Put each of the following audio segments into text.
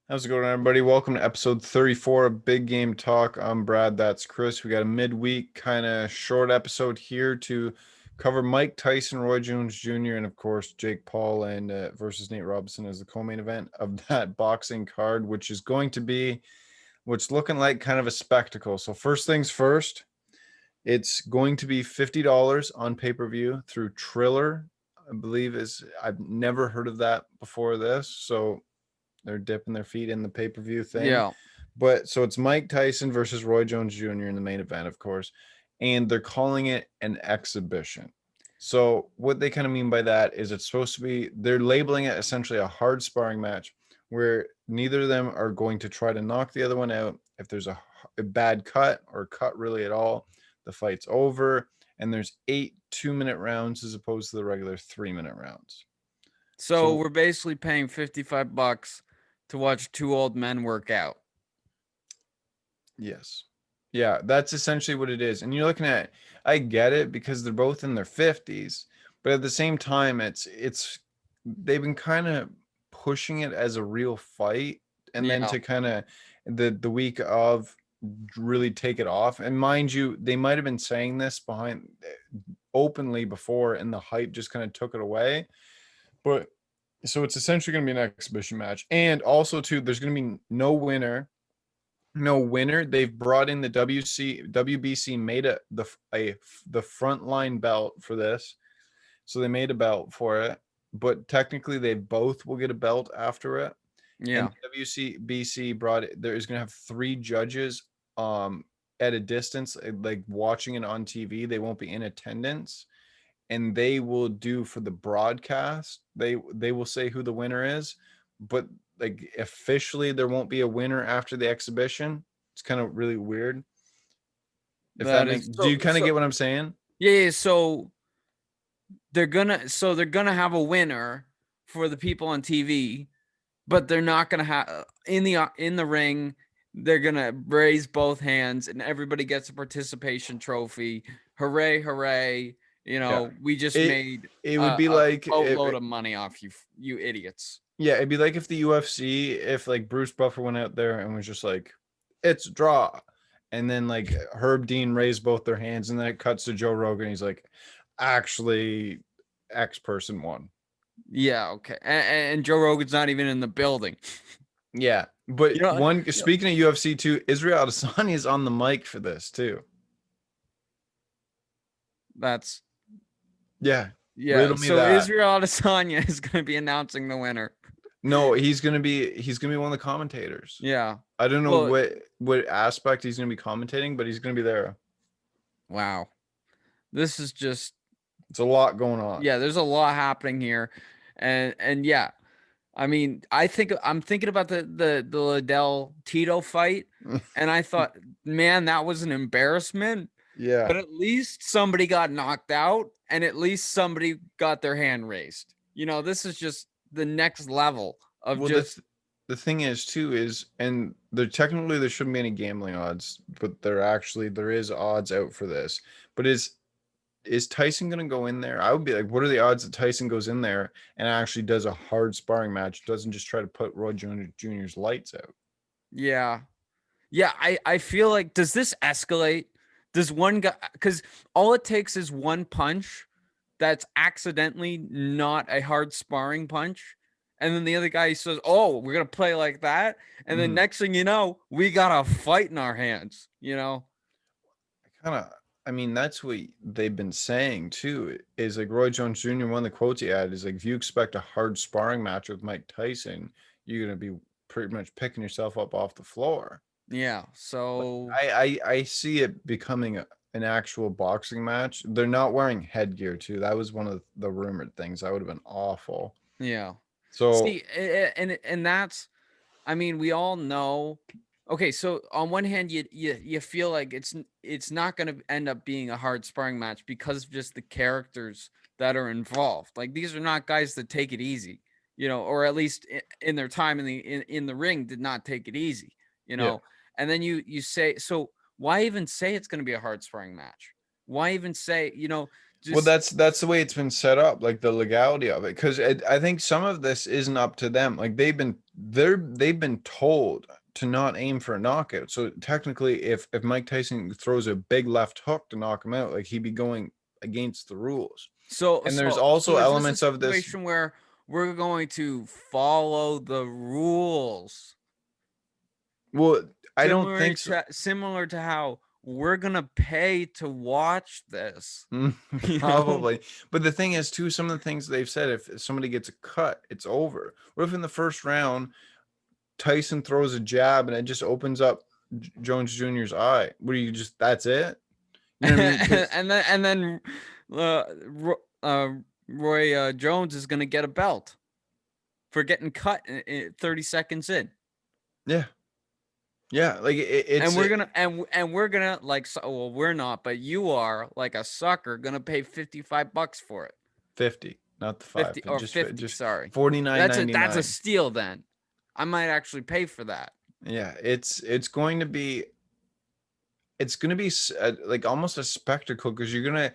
How's it going, everybody? Welcome to episode 34 of Big Game Talk. I'm Brad. That's Chris. We got a midweek kind of short episode here to cover Mike Tyson, Roy Jones Jr., and of course Jake Paul and versus Nate Robinson as the co-main event of that boxing card, which is going to be what's looking like kind of a spectacle. So first things first, it's going to be $50 on pay-per-view through Triller. I believe I've never heard of that before this, so they're dipping their feet in the pay-per-view thing. Yeah. But so it's Mike Tyson versus Roy Jones Jr. in the main event, of course. And they're calling it an exhibition. So what they kind of mean by that is it's supposed to be, they're labeling it essentially a hard sparring match where neither of them are going to try to knock the other one out. If there's a bad cut or cut really at all, the fight's over. And there's 8 2-minute rounds as opposed to the regular 3-minute rounds. So we're basically paying $55 to watch two old men work out. Yes. Yeah, that's essentially what it is. And you're looking at, I get it because they're both in their 50s, but at the same time it's they've been kind of pushing it as a real fight, and then Yeah. to kind of the week of really take it off. And mind you, they might have been saying this behind openly before, and the hype just kind of took it away. But so it's essentially going to be an exhibition match. And also too, there's going to be no winner. They've brought in the WBC made the frontline belt for this. So they made a belt for it, but technically they both will get a belt after it. Yeah. And WBC brought it, there is going to have 3 judges at a distance, like watching it on TV. They won't be in attendance, and they will do for the broadcast. They will say who the winner is, but like officially there won't be a winner after the exhibition. It's kind of really weird. If that That makes, is do you kind of get what I'm saying? yeah, so they're gonna have a winner for the people on TV, but they're not gonna have in the ring. They're gonna raise both hands and everybody gets a participation trophy. Hooray, hooray. Yeah. We just It made it would be a like boatload of money off you idiots. yeah, it'd be like if the UFC, if like Bruce Buffer went out there and was just like, it's a draw. And then like Herb Dean raised both their hands, and then it cuts to Joe Rogan. He's like, actually, X person won. Yeah, okay. And Joe Rogan's not even in the building. Yeah. But You know, one, speaking of UFC too, Israel Adesanya is on the mic for this too. that's Yeah. yeah. Riddle me So that. Israel Adesanya is going to be announcing the winner. No, he's gonna be one of the commentators. Yeah. I don't know Well, what aspect he's gonna be commentating, but he's gonna be there. wow. This is just It's a lot going on. yeah. There's a lot happening here, and yeah. I mean, I'm thinking about the Liddell Tito fight, and I thought, man, that was an embarrassment. Yeah. But at least somebody got knocked out, and at least somebody got their hand raised. This is just the next level of Well, just the thing is too is, and there shouldn't be any gambling odds, but there is odds out for this. But is Tyson gonna go in there? I would be like, what are the odds that Tyson goes in there and actually does a hard sparring match, doesn't just try to put Roy Jones Jr.'s lights out? yeah. Yeah, I feel like does this escalate? Does one guy because all it takes is one punch that's accidentally not a hard sparring punch. And then the other guy says, "Oh, we're gonna play like that." And then Mhm. next thing you know, we got a fight in our hands. Kind of, I mean, that's what they've been saying too, is like Roy Jones Jr., one of the quotes he had is like, if you expect a hard sparring match with Mike Tyson, you're gonna be pretty much picking yourself up off the floor. Yeah. But So I see it becoming an actual boxing match. They're not wearing headgear too. That was one of the rumored things. That would have been awful. yeah. So See, and that's I mean, we all know. Okay, so on one hand, you feel like it's not going to end up being a hard sparring match because of just the characters that are involved. Like these are not guys that take it easy, or at least in their time in the ring did not take it easy, you yeah. know. And then you say so. Why even say it's going to be a hard sparring match? Why even say Well, just that's the way it's been set up, like the legality of it. Because I think some of this isn't up to them. Like they've been told to not aim for a knockout. So technically, if Mike Tyson throws a big left hook to knock him out, like he'd be going against the rules. So And there's so also so is this a elements of this. situation where we're going to follow the rules? Well, I don't Similar think so. to similar to how we're gonna pay to watch this. You know? Probably. But the thing is, too, some of the things they've said, if somebody gets a cut, it's over. What if in the first round Tyson throws a jab and it just opens up Jones Jr.'s eye? What do you just? That's it. You know what I mean? Because and then uh, uh, Roy Jones is gonna get a belt for getting cut 30 seconds in. yeah, yeah, like And it's we're gonna and we're gonna like well we're not but you are like a sucker gonna pay $55 for it. 50, not the 50 five, but or 50, just sorry. 49.99. That's a steal then. I might actually pay for that. Yeah, it's going to be like almost a spectacle because you're gonna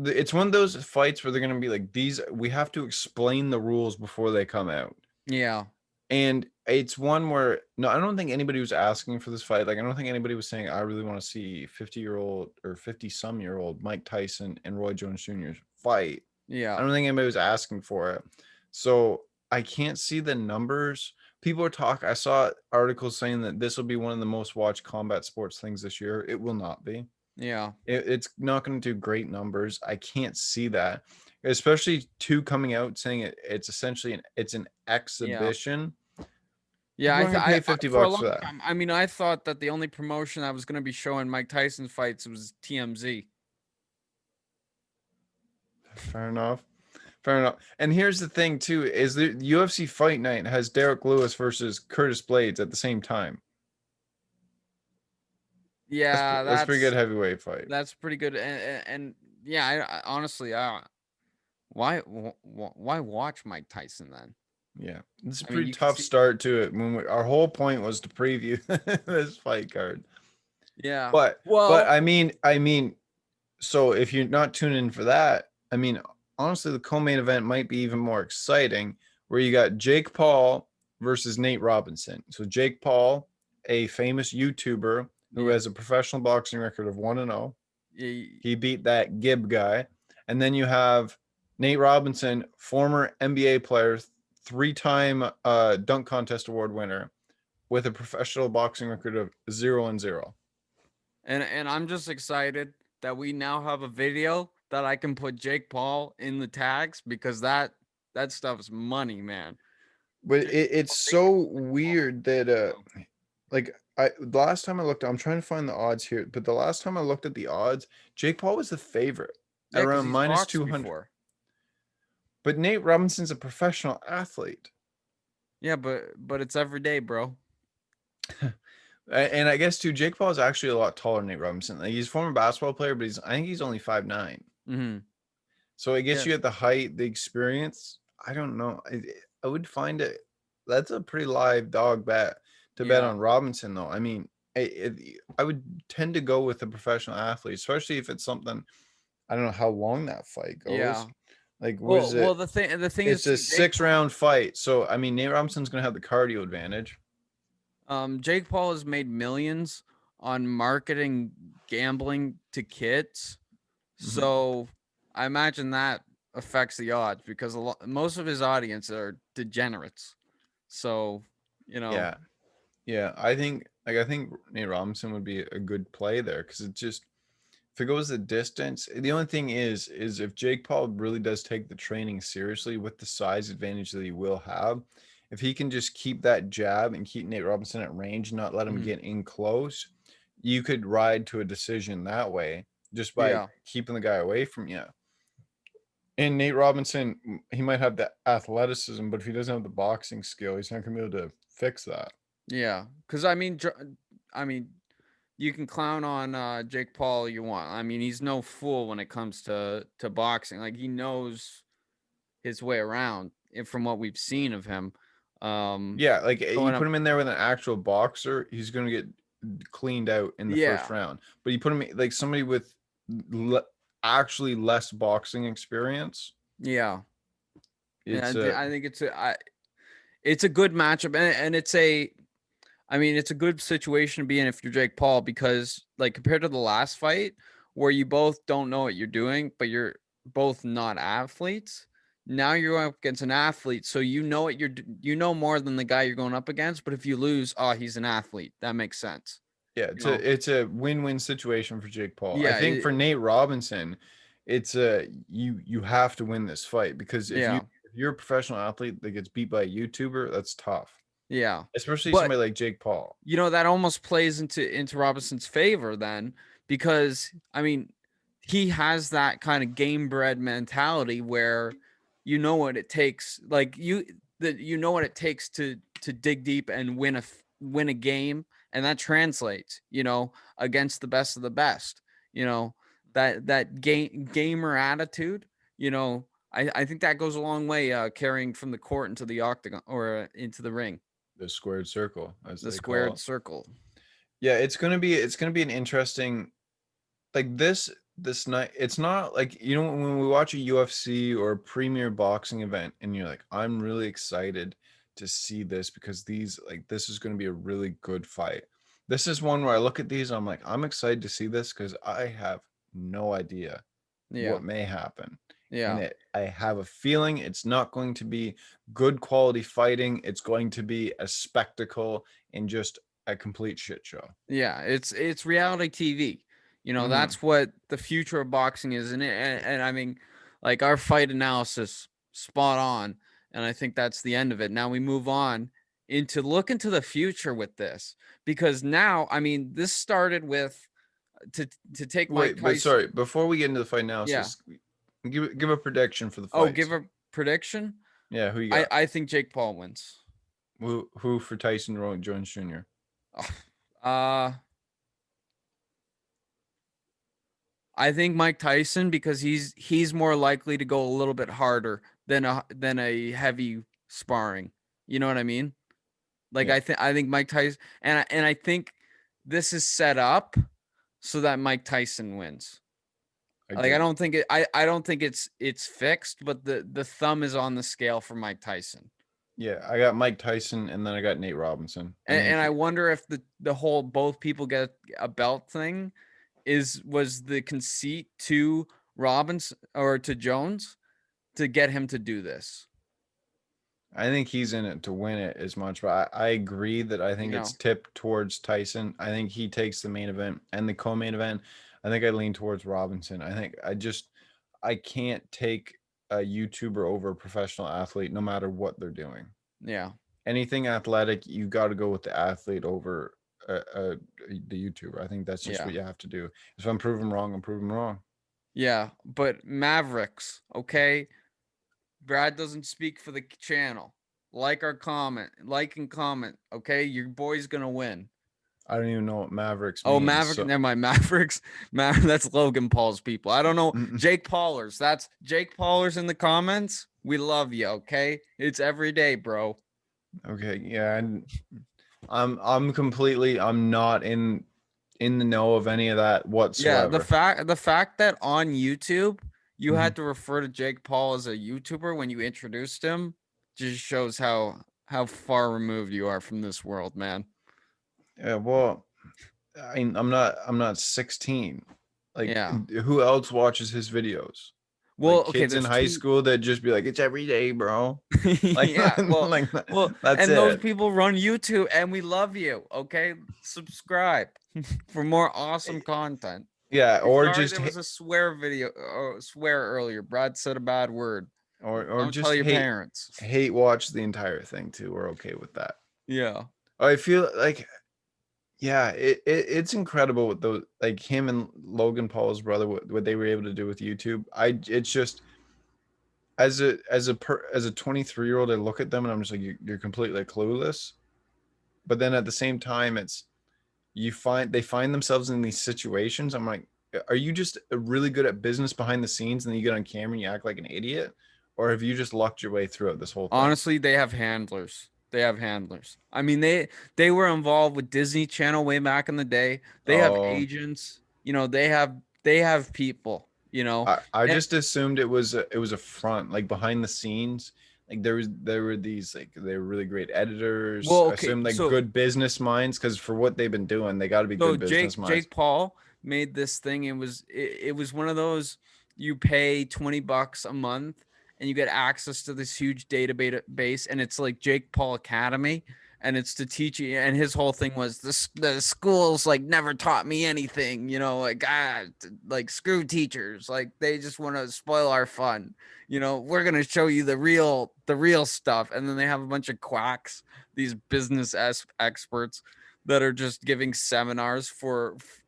it's one of those fights where they're gonna be like these. We have to explain the rules before they come out. Yeah. And it's one where no, I don't think anybody was asking for this fight. Like I don't think anybody was saying I really want to see 50-year-old or 50-some-year-old Mike Tyson and Roy Jones Jr. fight. I Yeah. don't think anybody was asking for it. So I can't see the numbers. People are talking. I saw articles saying that this will be one of the most watched combat sports things this year. It will not be. Yeah. It's not going to do great numbers. I can't see that, especially two coming out saying it's essentially it's an Yeah. exhibition. Yeah, People aren't going to pay for a $50 for long that. time, I mean, I thought that the only promotion that was going to be showing Mike Tyson fights was TMZ. Fair enough. Fair enough. And here's the thing too: is the UFC Fight Night has Derek Lewis versus Curtis Blades at the same time. Yeah, That's pretty good heavyweight fight. that's pretty good. And yeah, I honestly, why watch Mike Tyson then? Yeah, it's a I mean, pretty you can tough see. start to it. Our whole point was to preview this fight card, Yeah. but Well, I mean, so if you're not tuning in for that, I mean, honestly, the co-main event might be even more exciting, where you got Jake Paul versus Nate Robinson. So Jake Paul, a famous YouTuber who yeah, has a professional boxing record of 1-0. yeah, He beat that Gibb guy. And then you have Nate Robinson, former NBA player, three-time dunk contest award winner, with a professional boxing record of 0-0. and I'm just excited that we now have a video that I can put Jake Paul in the tags because that stuff is money, man. But Jake it's Paul, they can so Jake Paul weird that like the last time I looked, I'm trying to find the odds here, but the last time I looked at the odds, Jake Paul was the favorite at yeah, because around he's minus boxed 200. before. But Nate Robinson's a professional athlete. Yeah, but it's every day, bro. And I guess too, Jake Paul is actually a lot taller than Nate Robinson. Like he's a former basketball player, but I think he's only 5'9". Mm-hmm. So I guess Yeah, you get the height, the experience. I don't know. I would find it. That's a pretty live dog bet to bet yeah, on Robinson, though. I mean, I would tend to go with a professional athlete, especially if it's something. I don't know how long that fight goes. yeah. Like, what is Well, it? the thing is It's a too, Jake Paul. 6-round fight. So I mean, Nate Robinson's gonna have the cardio advantage. Jake Paul has made millions on marketing gambling to kids, Mhm. so I imagine that affects the odds because most of his audience are degenerates. So, you know, Yeah, yeah. I think Nate Robinson would be a good play there because it just if it goes the distance, the only thing is if Jake Paul really does take the training seriously with the size advantage that he will have, if he can just keep that jab and keep Nate Robinson at range, not let him mhm, get in close, you could ride to a decision that way just by yeah, keeping the guy away from you. And Nate Robinson, he might have the athleticism, but if he doesn't have the boxing skill, he's not gonna be able to fix that. yeah. Because I mean, you can clown on Jake Paul you want. I mean, he's no fool when it comes to boxing. Like he knows his way around from what we've seen of him. Yeah, like you Going put up, him in there with an actual boxer, he's gonna get cleaned out in the first yeah, round. But you put him like somebody with le- actually less boxing experience. yeah. It's I think it's it's a good matchup, and it's a, I mean, it's a good situation to be in if you're Jake Paul, because like compared to the last fight where you both don't know what you're doing, but you're both not athletes. Now you're going up against an athlete, so you know what you know more than the guy you're going up against. But if you lose, oh, he's an athlete. That makes sense. Yeah, You know? it's a win-win situation for Jake Paul. I Yeah, think for Nate Robinson, it's a you have to win this fight because yeah, if you're a professional athlete that gets beat by a YouTuber, that's tough. yeah. Especially But somebody like Jake Paul. that almost plays into Robinson's favor then, because I mean, he has that kind of game bred mentality where you know what it takes, like you know what it takes to dig deep and win a game, and that translates, against the best of the best. You know, that gamer attitude, I think that goes a long way, carrying from the court into the octagon or into the ring, The squared circle, as the they call squared it. circle. Yeah, it's gonna be an interesting like this night. It's not like when we watch a UFC or a premier boxing event, and you're like, I'm really excited to see this because this is gonna be a really good fight. This is one where I look at these, I'm like, I'm excited to see this because I have no idea Yeah. what may happen. And Yeah. I have a feeling it's not going to be good quality fighting. It's going to be a spectacle and just a complete shit show. Yeah. It's reality TV. Hmm. That's what the future of boxing is. And I mean, like, our fight analysis spot on. And I think that's the end of it. Now we move on into look into the future with this. Because now, I mean, this started with to to take Mike Wait, but Tyson. sorry, before we get into the fight Yeah. analysis, give a prediction for the Oh, fights. give a prediction. Yeah, who you I got? I think Jake Paul wins. Who for Tyson Jones Jr.? Uh I think Mike Tyson, because he's more likely to go a little bit harder than a heavy sparring. You know what I mean? Like, Yeah, I think Mike Tyson, and I think this is set up so that Mike Tyson wins. Like, agreed. I don't think it's fixed, but the thumb is on the scale for Mike Tyson. Yeah, I got Mike Tyson and then I got Nate Robinson. I And think I wonder if the whole both people get a belt thing was the conceit to Robbins or to Jones to get him to do this. he's in it to win it as much, but I agree that I You think it's know, tipped towards Tyson. I think he takes the main event and the co-main event. I think I lean towards Robinson. I can't take a YouTuber over a professional athlete no matter what they're doing. yeah, Anything athletic, you got to go with the athlete over the YouTuber. I think that's just yeah, what you have to do. If I'm proven wrong, I'm proven wrong. yeah. But Mavericks, okay. Brad doesn't speak for the channel. Like and comment. Okay, your boy's gonna win. I don't even know what Mavericks Oh, means. Maverick. So Never mind. Mavericks. That's Logan Paul's people. I don't know. Jake Paulers. That's Jake Paulers in the comments. We love you. Okay, it's every day, bro. okay, yeah, and I'm not in the know of any of that Yeah, the whatsoever. fact the fact that on YouTube you Mhm. had to refer to Jake Paul as a YouTuber when you introduced him just shows how far removed you are from this world, man. Yeah, well, I'm not 16. Like, Yeah. who else watches his videos? Well, Like okay, kids in there's high two. school that just be like, it's every day, bro. Like, Yeah, like that's and those it. people run YouTube, and we love you. Okay, subscribe for more awesome content. Yeah, or Sorry, just there was a swear video, swear earlier. Brad said a bad word. or Don't tell just your parents. hate watch the entire thing too. We're okay with that. Yeah, I feel like yeah, it's incredible what those like him and Logan Paul's brother what they were able to do with YouTube. It's just as a 23-year-old, I look at them and I'm just like you're completely clueless. But then at the same time, it's they find themselves in these situations. I'm like, are you just really good at business behind the scenes and then you get on camera and you act like an idiot, or have you just lucked your way through it this whole thing? honestly, they have handlers. They have handlers. I mean, they were involved with Disney Channel way back in the day. They have Oh, agents. They have people. I And just assumed it was a front, like behind the scenes, Like there were these like they were really great editors. Well, I okay, assume like so good business minds because for what they've been doing, they got to be so good business minds. Jake Paul made this thing. It was one of those, you pay $20 a month and you get access to this huge database, and it's like Jake Paul Academy, and it's to teach you. And his whole thing was the schools like never taught me anything, like like screw teachers, like they just want to spoil our fun. We're gonna show you the real stuff, and then they have a bunch of quacks, these business experts that are just giving seminars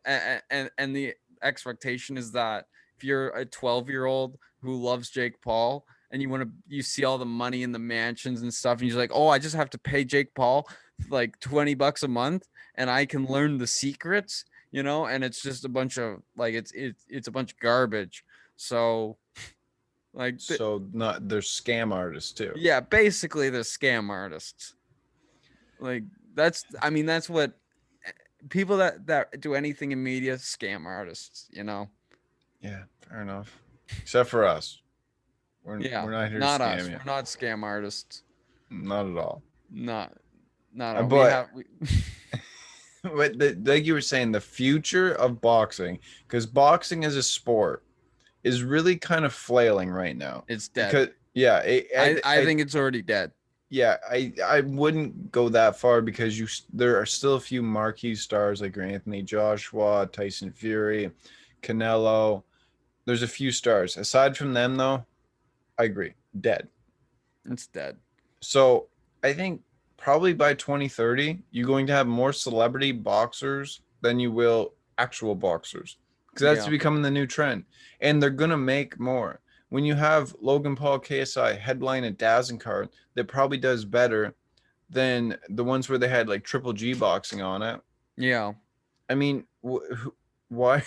and the expectation is that if you're a 12-year-old who loves Jake Paul and you see all the money in the mansions and stuff, and you're like, oh, I just have to pay Jake Paul like $20 a month and I can learn the secrets, and it's just a bunch of like it's a bunch of garbage. So like So not they're scam artists too. yeah, basically they're scam artists. Like that's what people that do anything in media, scam artists. Yeah, fair enough. Except for us, Yeah, we're not here to not scam us. you. We're not scam artists. Not at all. Not not all. We But have we, like you were saying, the future of boxing, because boxing as a sport is really kind of flailing right now. it's dead. Because yeah, I think it's already dead. yeah, I wouldn't go that far because there are still a few marquee stars like your Anthony Joshua, Tyson Fury, Canelo. There's a few stars. Aside from them, though, I agree, dead. It's dead. So I think probably by 2030, you're going to have more celebrity boxers than you will actual boxers because that's Yeah. becoming the new trend. And they're going to make more. When you have Logan Paul KSI headline a Dazzling card that probably does better than the ones where they had like Triple G boxing on it. Yeah. I mean, why?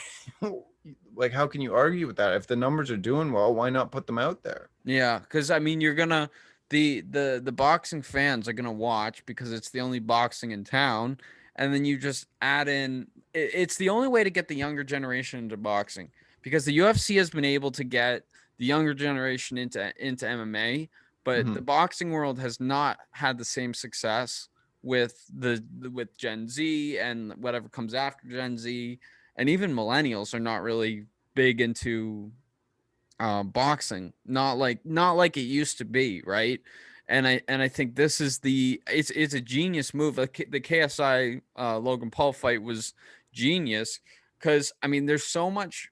Like, how can you argue with that? If the numbers are doing well, why not put them out there? Yeah, because I mean, you're gonna the boxing fans are gonna watch because it's the only boxing in town, and then you just add in. It's the only way to get the younger generation into boxing because the UFC has been able to get the younger generation into MMA, but the Mm-hmm. boxing world has not had the same success with Gen Z and whatever comes after Gen Z, and even millennials are not really big into boxing, not like it used to be, right? And I think this is it's a genius move. Like the KSI Logan Paul fight was genius because I mean there's so much,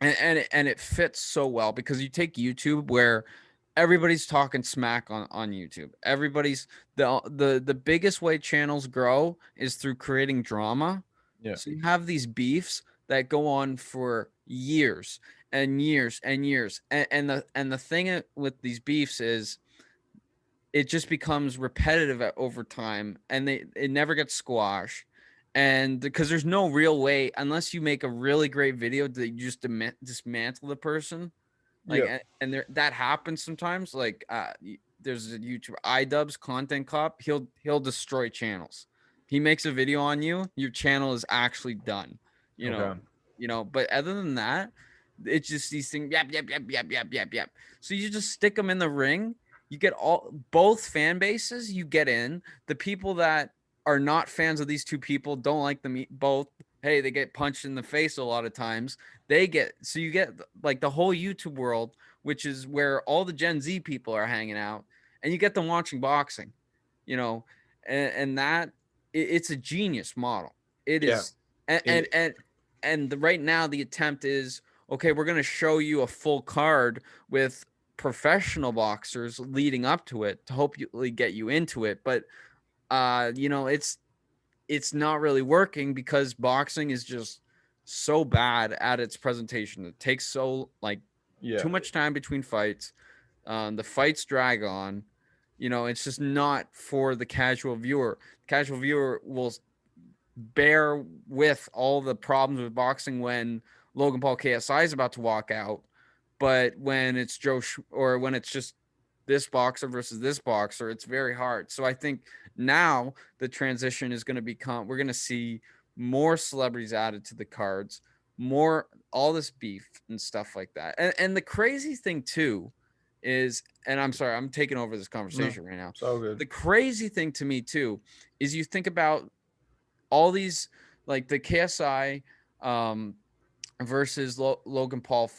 and it fits so well because you take YouTube where everybody's talking smack on YouTube. Everybody's the biggest way channels grow is through creating drama. Yeah. So you have these beefs that go on for years and years and years. And the thing with these beefs is it just becomes repetitive over time, and it never gets squashed. And because there's no real way unless you make a really great video that you just dismantle the person, like Yeah. and there that happens sometimes. Like there's a YouTuber iDubbbz content cop. He'll destroy channels. He makes a video on you, your channel is actually done. You know, Okay. But other than that, it's just these things. Yap yap yap yap yap yap yap. So you just stick them in the ring. You get all both fan bases. You get in the people that are not fans of these two people don't like them both. Hey, they get punched in the face a lot of times. You get like the whole YouTube world, which is where all the Gen Z people are hanging out, and you get them watching boxing, you know, and that it's a genius model. It Yeah. is, and and It, and, right now the attempt is okay. We're going to show you a full card with professional boxers leading up to it to hopefully get you into it, but it's not really working because boxing is just so bad at its presentation. It takes so like yeah. too much time between fights. The fights drag on. It's just not for the casual viewer. The casual viewer will bear with all the problems with boxing when Logan Paul KSI is about to walk out, but when it's or when it's just this boxer versus this boxer, it's very hard. So I think now the transition is going to become we're going to see more celebrities added to the cards, more all this beef and stuff like that. And the crazy thing too is, and I'm sorry, I'm taking over this No, conversation right now. it's all good. The crazy thing to me too is you think about all these, like the KSI versus Logan Paul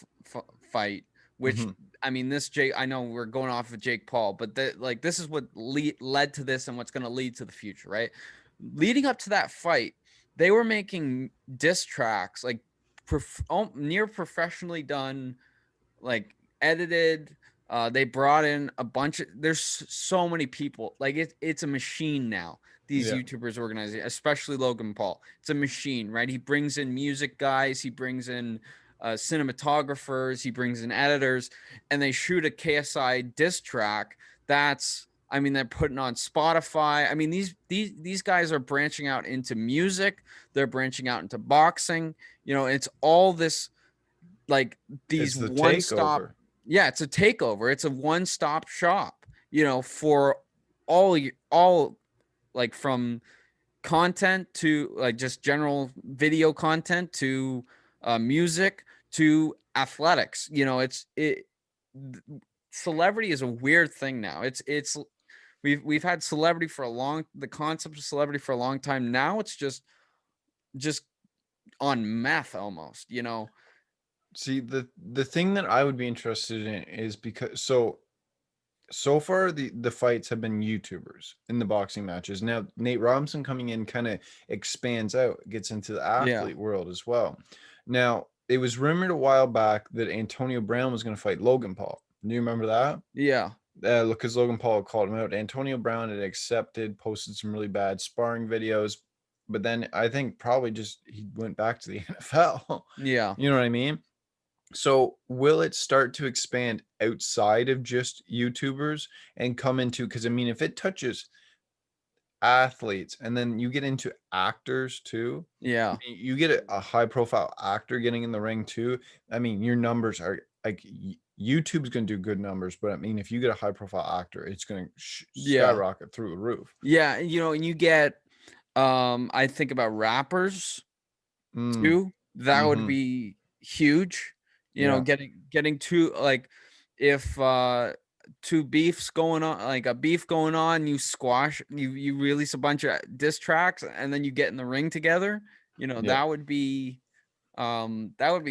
fight, which, Hmm. I mean, this Jake, I know we're going off of Jake Paul, but like this is what led to this and what's going to lead to the future, right? Leading up to that fight, they were making diss tracks like near professionally done, like edited. They brought in a bunch of. There's so many people. Like it's a machine now. These Yeah. YouTubers organizing, especially Logan Paul. It's a machine, right? He brings in music guys. He brings in cinematographers. He brings in editors, and they shoot a KSI diss track. That's. I mean, they're putting on Spotify. I mean, these guys are branching out into music. They're branching out into boxing. You know, it's all this, like these It's the one stop. takeover. Yeah, it's a takeover. It's a one stop shop, you know, for all, like from content to like just general video content to music to athletics. You know, celebrity is a weird thing now. It's we've had celebrity for a long, the concept of celebrity for a long time. Now it's just on meth almost, you know. See, the thing that I would be interested in is because so far the fights have been YouTubers in the boxing matches. Now Nate Robinson coming in kind of expands out, gets into the Yeah. athlete world as well. Now it was rumored a while back that Antonio Brown was going to fight Logan Paul. Do you remember that? Yeah. Because Logan Paul called him out. Antonio Brown had accepted, posted some really bad sparring videos, but then I think probably just he went back to the NFL. Yeah. You know what I mean? So will it start to expand outside of just YouTubers and come into, because I mean, if it touches athletes and then you get into actors too, I Yeah. mean, you get a high profile actor getting in the ring too. I mean, your numbers are like YouTube's going to do good numbers, but I mean, if you get a high profile actor, it's going to Yeah. skyrocket through the roof. Yeah, you know, and you get I think about rappers Mm, too. That would mm-hmm. be huge. You know, Yeah. getting two, like if two beefs going on, like a beef going on, you squash, you release a bunch of diss tracks and then you get in the ring together, you know, Yep. that would be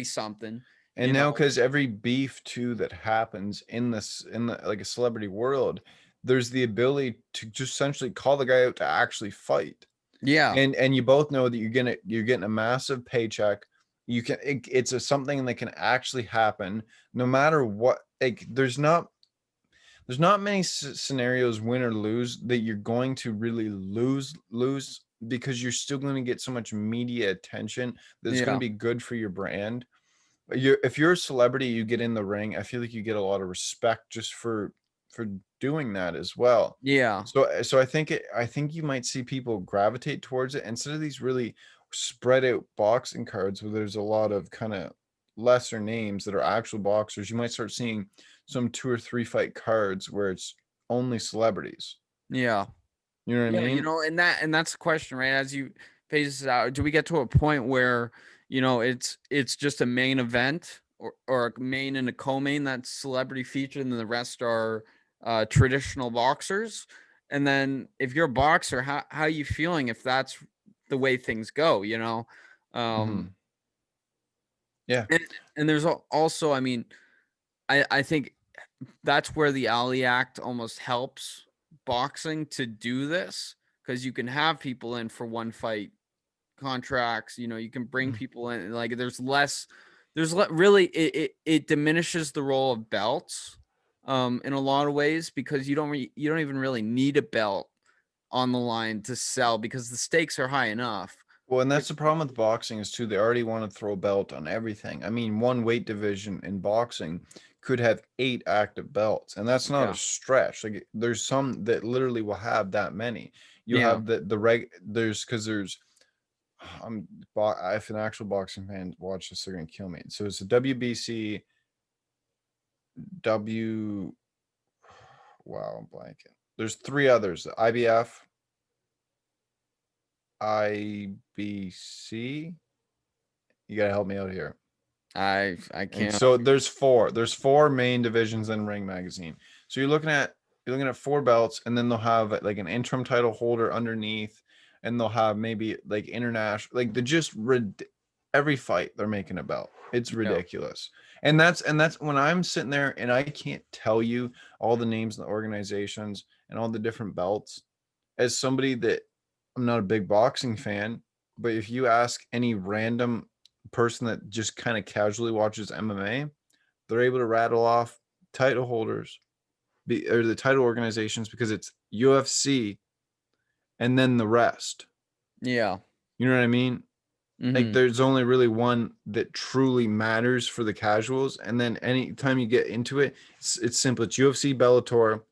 something, And you now, know. because every beef too that happens in this in the like a celebrity world, there's the ability to just essentially call the guy out to actually fight. Yeah. And you both know that you're getting a massive paycheck. You can it's a something that can actually happen no matter what. Like there's not many scenarios, win or lose, that you're going to really lose because you're still going to get so much media attention that's going to Yeah. be good for your brand. If you're a celebrity, you get in the ring, I feel like you get a lot of respect just for doing that as well. Yeah. So I think you might see people gravitate towards it instead of these really spread out boxing cards where there's a lot of kind of lesser names that are actual boxers. You might start seeing some 2 or 3 fight cards where it's only celebrities. Yeah. You know what I Yeah, you mean? know, and that's the question, right? As you phase this out, do we get to a point where, you know, it's just a main event, or a main and a co-main that's celebrity featured, and the rest are traditional boxers? And then if you're a boxer, how are you feeling if that's the way things go, you know? Um, Hmm. Yeah. and, and there's also, I mean, I think that's where the Ali Act almost helps boxing to do this, because you can have people in for one fight contracts. You know, you can bring people in, like really it diminishes the role of belts in a lot of ways, because you don't even really need a belt on the line to sell because the stakes are high enough. Well, and But that's the problem with boxing is too, they already want to throw a belt on everything. I mean, one weight division in boxing could have 8 active belts, and that's not a yeah, stretch. Like there's some that literally will have that many. You yeah, have there's because there's I'm if an actual boxing fan watch this, they're gonna kill me. So it's a WBC, W wow, I'm blanking. There's 3 others: the IBF, IBC. You gotta help me out here. I And can't. so there's four main divisions in Ring Magazine. So you're looking at four belts, and then they'll have like an interim title holder underneath, and they'll have maybe like international, like every fight they're making a belt. It's Yeah. ridiculous. And that's when I'm sitting there and I can't tell you all the names of the organizations and all the different belts. As somebody that, I'm not a big boxing fan, but if you ask any random person that just kind of casually watches MMA, they're able to rattle off title holders, or the title organizations, because it's UFC and then the rest. Yeah. You know what I mean? Like Mm-hmm. there's only really one that truly matters for the casuals, and then anytime you get into it, it's simple. It's UFC, Bellator,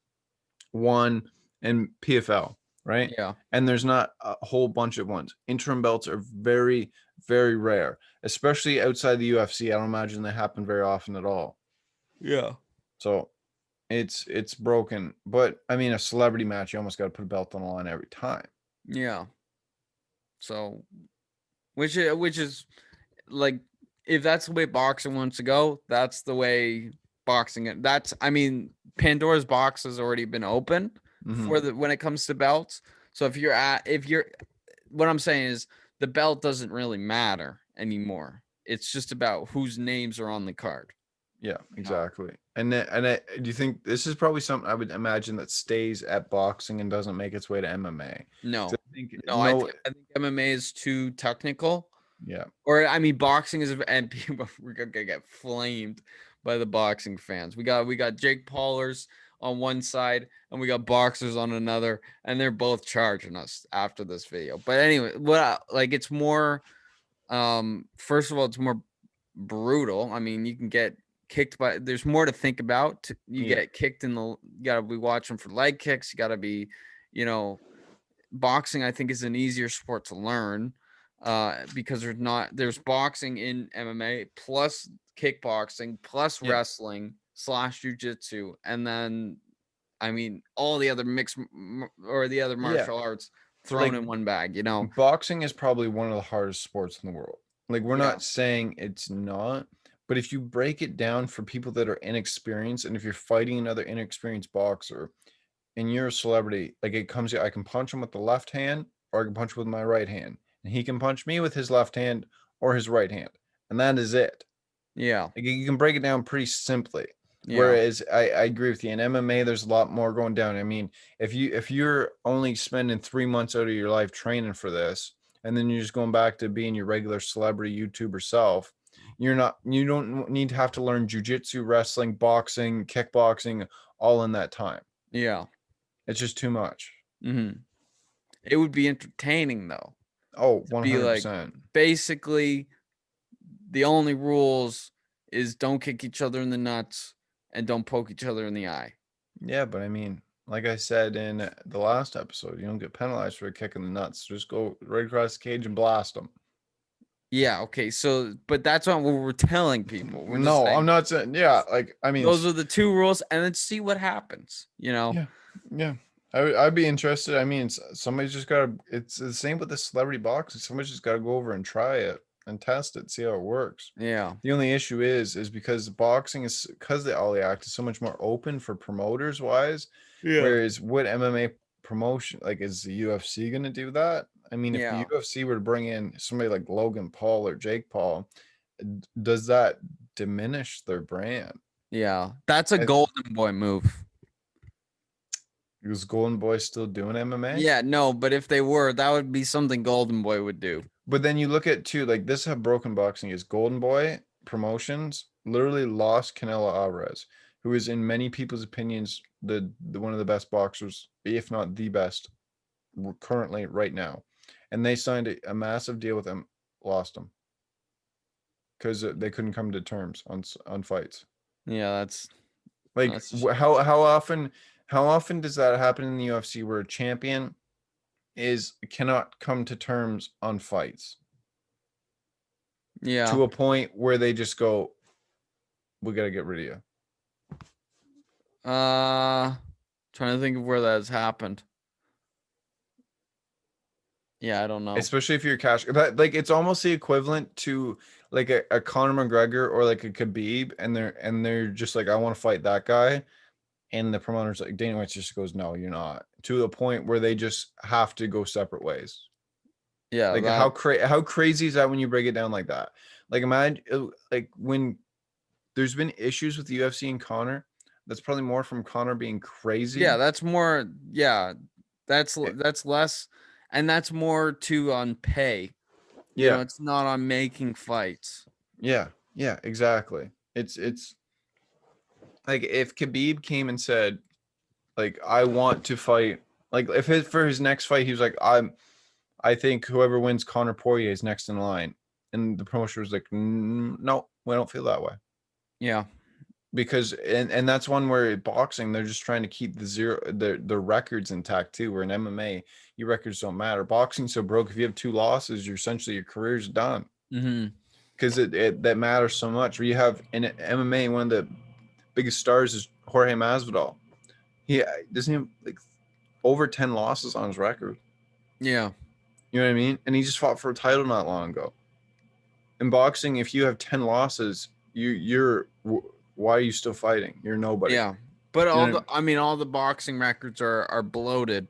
one, and PFL, right? Yeah. And there's not a whole bunch of ones. Interim belts are very, very rare, especially outside the UFC. I don't imagine they happen very often at all. Yeah. So it's broken. But I mean, a celebrity match, you almost got to put a belt on the line every time. Yeah. So, which is like, if that's the way boxing wants to go, that's the way boxing. That's, I mean, Pandora's box has already been open Mm-hmm. for the when it comes to belts. So if you're, what I'm saying is the belt doesn't really matter anymore. It's just about whose names are on the card. Yeah, You know? exactly. Do you think this is probably something I would imagine that stays at boxing and doesn't make its way to MMA? No, I think no, no, I think MMA is too technical. yeah, Or I mean, boxing is, and people we're gonna get flamed by the boxing fans. We got Jake Paulers on one side, and we got boxers on another, and they're both charging us after this video. But anyway, like, it's more. First of all, it's more brutal. I mean, you can get kicked by. There's more to think about. You yeah, get kicked in the. You gotta be watching for leg kicks. You gotta be, you know, boxing, I think, is an easier sport to learn, because there's boxing in MMA plus kickboxing plus yeah, wrestling slash jujitsu, and then, I mean, all the other or the other yeah. martial arts thrown Like in one bag, you know? boxing is probably one of the hardest sports in the world. Like we're Yeah. not saying it's not, but if you break it down for people that are inexperienced, and if you're fighting another inexperienced boxer and you're a celebrity, like it comes, I can punch him with the left hand or I can punch with my right hand, and he can punch me with his left hand or his right hand, and that is it. Yeah. Like you can break it down pretty simply. Yeah. Whereas I agree with you. In MMA, there's a lot more going down. I mean, if you're only spending 3 months out of your life training for this, and then you're just going back to being your regular celebrity YouTuber self, you don't need to have to learn jujitsu, wrestling, boxing, kickboxing all in that time. Yeah. It's just too much. Hmm. It would be entertaining though Oh, to be like, 100%. basically, the only rules is don't kick each other in the nuts and don't poke each other in the eye. Yeah, but I mean, like I said in the last episode, you don't get penalized for a kick in the nuts. Just go right across the cage and blast them. Yeah, okay. So, but that's not what we're telling people. We're just No, I'm saying not saying. Yeah, like I mean, those are the two rules, and then see what happens, you know? yeah, yeah. I'd be interested. I mean, somebody's just got to. It's the same with the celebrity boxing. Somebody's just got to go over and try it and test it, see how it works. Yeah. The only issue is because boxing is, because the Ollie Act is so much more open for promoters wise, Yeah. whereas what MMA promotion, like, is the UFC going to do that? I mean, if the Yeah. UFC were to bring in somebody like Logan Paul or Jake Paul, does that diminish their brand? Yeah. That's a I, golden boy move. is Golden Boy still doing MMA? Yeah, no, but if they were, that would be something Golden Boy would do. But then you look at too, like this, how broken boxing is. Golden Boy Promotions literally lost Canelo Alvarez, who is in many people's opinions the one of the best boxers, if not the best, currently right now. And they signed a massive deal with him, lost him because they couldn't come to terms on fights. Yeah, Like that's how often does that happen in the UFC where a champion is cannot come to terms on fights yeah. to a point where they just go, we got to get rid of you. Uh Trying to think of where that has happened. Yeah, I don't know. especially if you're cash. But like it's almost the equivalent to like a Conor McGregor or like a Khabib, and they're just like, I want to fight that guy, and the promoter's like, Dana White just goes, no, you're not, to the point where they just have to go separate ways. Yeah, Like that how crazy is that when you break it down like that? Like imagine like when there's been issues with the UFC and Conor, that's probably more from Conor being yeah, crazy. that's more yeah, Eh, that's less and that's more to on pay. You know, yeah, it's not on making fights. yeah, yeah, exactly. It's like if Khabib came and said, like, I want to fight, like if his for his next fight, he was like, I think whoever wins Conor Poirier is next in line, and the promoter was like, no, we don't feel that way. Yeah. Because and that's one where boxing, they're just trying to keep the records intact too. Where in MMA, your records don't matter. Boxing's so broke. If you have two losses, you're essentially your career's done. Mhm. Because it that matters so much. Where you have in MMA, one of the biggest stars is Jorge Masvidal. He doesn't have like over 10 losses on his record. Yeah. You know what I mean? And he just fought for a title not long ago. In boxing, if you have 10 losses, you're why are you still fighting? You're nobody. Yeah. But You all know? the I mean all the boxing records are bloated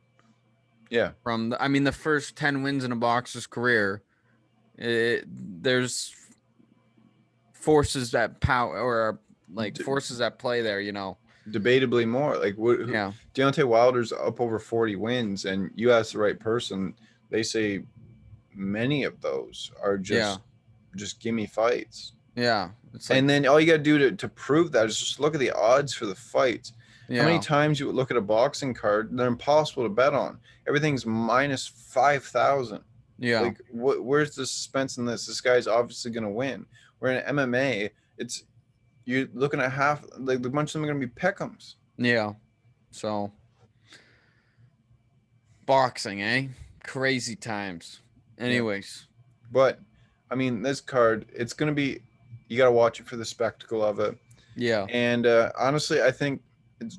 Yeah. from the, I mean the first 10 wins in a boxer's career. There's forces that power or like D- forces at play there, you know. debatably more. Like Yeah. Deontay Wilder's up over 40 wins, and you ask the right person, they say many of those are Yeah. just gimme fights. Yeah. It's like And then all you got to do to prove that is just look at the odds for the fights. How many yeah. times you would look at a boxing card? They're impossible to bet on. Everything's minus 5,000. Yeah. Like, where's the suspense in this? This guy's obviously going to win. Where in MMA, it's you're looking at half, like a bunch of them are going to be pick'ems. Yeah. So boxing, eh? Crazy times. Yeah. Anyways. But I mean, this card, it's going to be, you got to watch it for the spectacle of it. Yeah. And honestly, I think it's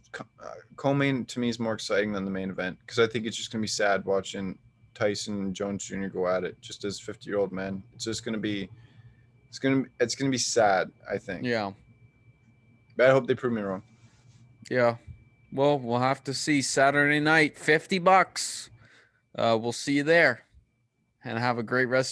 co-main to me is more exciting than the main event, because I think it's just going to be sad watching Tyson and Jones Jr. go at it just as 50-year-old men. It's just going to be, it's going to be sad, I think. Yeah. But I hope they prove me wrong. Yeah. Well, we'll have to see Saturday night, $50. We'll see you there and have a great rest of your